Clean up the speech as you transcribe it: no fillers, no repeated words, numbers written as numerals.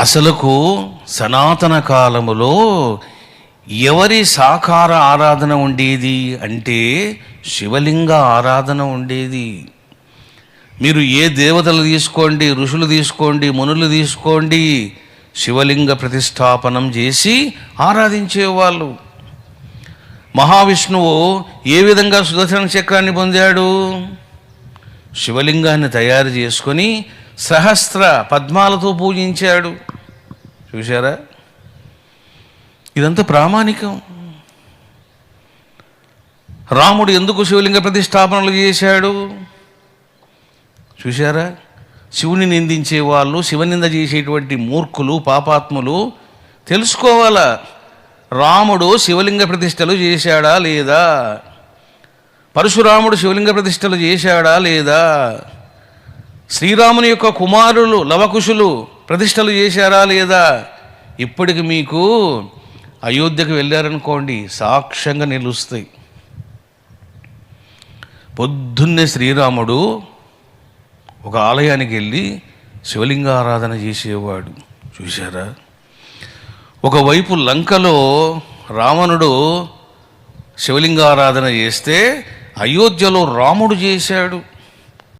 అసలుకు సనాతన కాలములో ఎవరి సాకార ఆరాధన ఉండేది అంటే శివలింగ ఆరాధన ఉండేది. మీరు ఏ దేవతలు తీసుకోండి, ఋషులు తీసుకోండి, మునులు తీసుకోండి, శివలింగ ప్రతిష్టాపనం చేసి ఆరాధించేవాళ్ళు. మహావిష్ణువు ఏ విధంగా సుదర్శన చక్రాన్ని పొందాడు? శివలింగాన్ని తయారు చేసుకొని సహస్ర పద్మాలతో పూజించాడు. చూశారా? ఇదంతా ప్రామాణికం. రాముడు ఎందుకు శివలింగ ప్రతిష్టాపనలు చేశాడు? చూశారా? శివుని నిందించే వాళ్ళు, శివనింద చేసేటువంటి మూర్ఖులు, పాపాత్ములు తెలుసుకోవాలా, రాముడు శివలింగ ప్రతిష్టలు చేశాడా లేదా, పరశురాముడు శివలింగ ప్రతిష్టలు చేశాడా లేదా, శ్రీరాముని యొక్క కుమారులు లవకుశులు ప్రతిష్టలు చేశారా లేదా. ఇప్పటికి మీకు అయోధ్యకు వెళ్ళారనుకోండి, సాక్ష్యంగా నిలుస్తాయి. పొద్దున్నే శ్రీరాముడు ఒక ఆలయానికి వెళ్ళి శివలింగ ఆరాధన చేసేవాడు. చూశారా? ఒకవైపు లంకలో రావణుడు శివలింగ ఆరాధన చేస్తే అయోధ్యలో రాముడు చేశాడు.